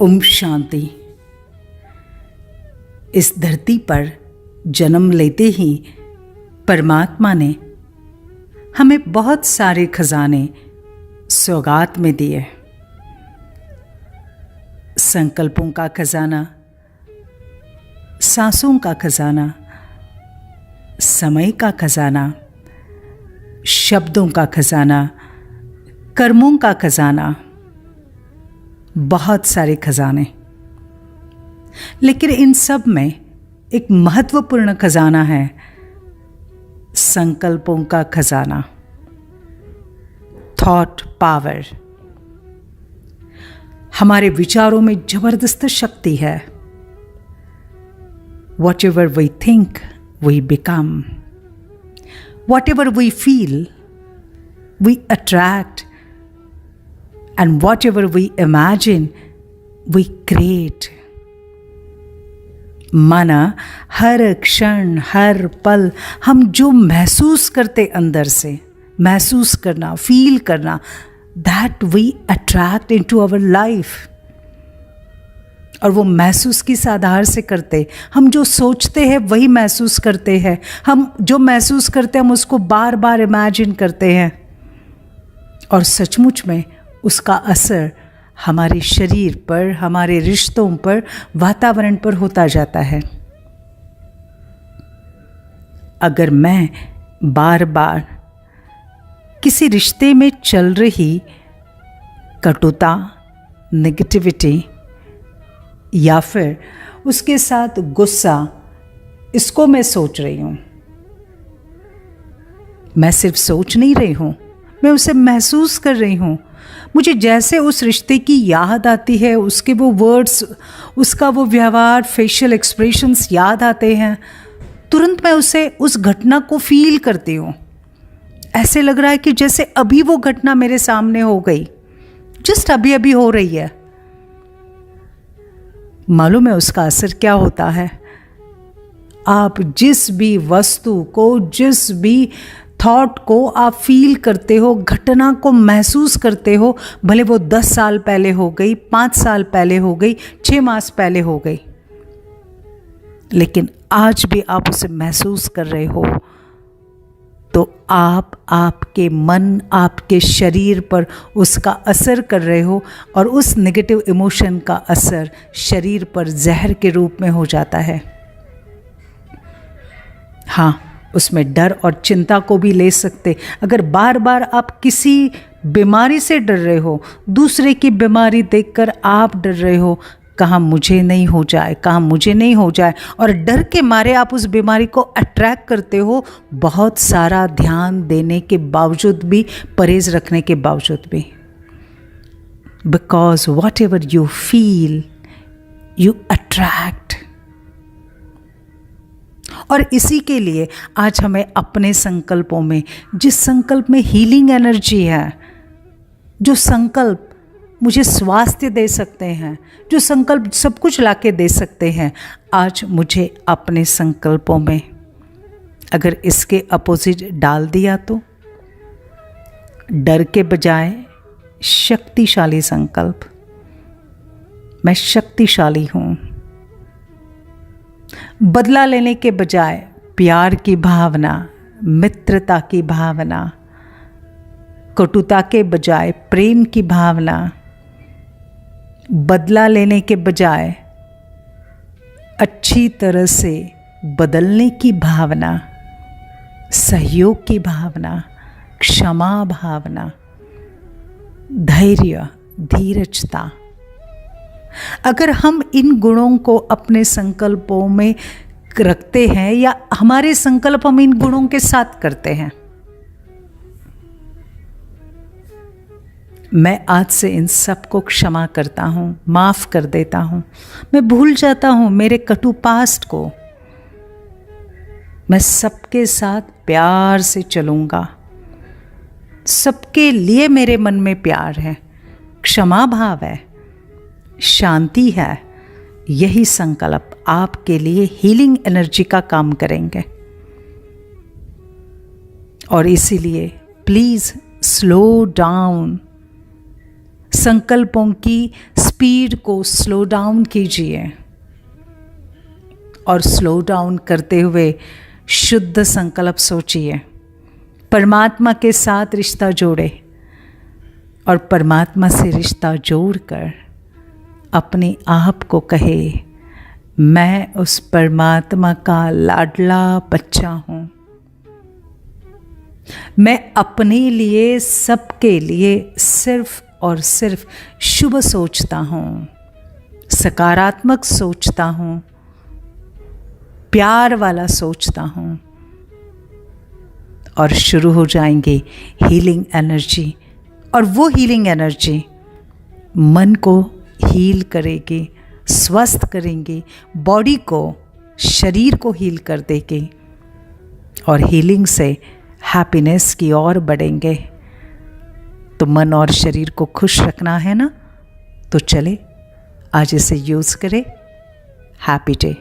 ओम शांति। इस धरती पर जन्म लेते ही परमात्मा ने हमें बहुत सारे खजाने सौगात में दिए। संकल्पों का खजाना, सांसों का खजाना, समय का खजाना, शब्दों का खजाना, कर्मों का खजाना, बहुत सारे खजाने। लेकिन इन सब में एक महत्वपूर्ण खजाना है, संकल्पों का खजाना, थॉट पावर। हमारे विचारों में जबरदस्त शक्ति है। Whatever we think, we become. Whatever we feel, we attract. And whatever we imagine, we create. माना हर क्षण, हर पल हम जो महसूस करते अंदर से, महसूस करना, फील करना, that we attract into our life. और वो महसूस किस आधार से करते? हम जो सोचते हैं वही महसूस करते हैं। हम जो महसूस करते हैं हम उसको बार बार इमेजिन करते हैं, और सचमुच में उसका असर हमारे शरीर पर, हमारे रिश्तों पर, वातावरण पर होता जाता है। अगर मैं बार बार किसी रिश्ते में चल रही कटुता, नेगेटिविटी या फिर उसके साथ गुस्सा, इसको मैं सोच रही हूँ, मैं सिर्फ सोच नहीं रही हूँ, मैं उसे महसूस कर रही हूँ। मुझे जैसे उस रिश्ते की याद आती है, उसके वो वर्ड्स, उसका वो व्यवहार, फेशियल एक्सप्रेशंस याद आते हैं, तुरंत मैं उस घटना को फील करती हूँ। ऐसे लग रहा है कि जैसे अभी वो घटना मेरे सामने हो गई, जस्ट अभी अभी हो रही है। मालूम है उसका असर क्या होता है? आप जिस भी वस्तु को, जिस भी थॉट को आप फील करते हो, घटना को महसूस करते हो, भले वो 10 साल पहले हो गई, 5 साल पहले हो गई, 6 मास पहले हो गई, लेकिन आज भी आप उसे महसूस कर रहे हो, तो आप आपके मन, आपके शरीर पर उसका असर कर रहे हो, और उस नेगेटिव इमोशन का असर शरीर पर जहर के रूप में हो जाता है। हाँ, उसमें डर और चिंता को भी ले सकते। अगर बार बार आप किसी बीमारी से डर रहे हो, दूसरे की बीमारी देखकर आप डर रहे हो, कहाँ मुझे नहीं हो जाए, कहाँ मुझे नहीं हो जाए, और डर के मारे आप उस बीमारी को अट्रैक्ट करते हो, बहुत सारा ध्यान देने के बावजूद भी, परहेज रखने के बावजूद भी। Because what ever you feel, you attract. और इसी के लिए आज हमें अपने संकल्पों में, जिस संकल्प में हीलिंग एनर्जी है, जो संकल्प मुझे स्वास्थ्य दे सकते हैं, जो संकल्प सब कुछ लाके दे सकते हैं, आज मुझे अपने संकल्पों में अगर इसके अपोजिट डाल दिया तो डर के बजाय शक्तिशाली संकल्प, मैं शक्तिशाली हूँ। बदला लेने के बजाय प्यार की भावना, मित्रता की भावना, कटुता के बजाय प्रेम की भावना, बदला लेने के बजाय अच्छी तरह से बदलने की भावना, सहयोग की भावना, क्षमा भावना, धैर्य, धीरजता। अगर हम इन गुणों को अपने संकल्पों में रखते हैं, या हमारे संकल्प हम इन गुणों के साथ करते हैं, मैं आज से इन सब को क्षमा करता हूँ, माफ़ कर देता हूँ, मैं भूल जाता हूँ मेरे कटु पास्ट को, मैं सबके साथ प्यार से चलूँगा, सबके लिए मेरे मन में प्यार है, क्षमा भाव है, शांति है। यही संकल्प आपके लिए हीलिंग एनर्जी का काम करेंगे। और इसीलिए प्लीज़ स्लो डाउन, संकल्पों की स्पीड को स्लो डाउन कीजिए और स्लो डाउन करते हुए शुद्ध संकल्प सोचिए, परमात्मा के साथ रिश्ता जोड़े और परमात्मा से रिश्ता जोड़कर अपने आप को कहे, मैं उस परमात्मा का लाडला बच्चा हूँ। मैं अपने लिए, सबके लिए सिर्फ और सिर्फ शुभ सोचता हूँ, सकारात्मक सोचता हूँ, प्यार वाला सोचता हूँ। और शुरू हो जाएंगे हीलिंग एनर्जी, और वो हीलिंग एनर्जी मन को हील करेगी, स्वस्थ करेंगे, बॉडी को, शरीर को हील कर देंगे और हीलिंग से हैप्पीनेस की ओर बढ़ेंगे। तो मन और शरीर को खुश रखना है ना, तो चले आज इसे यूज़ करें। Happy day.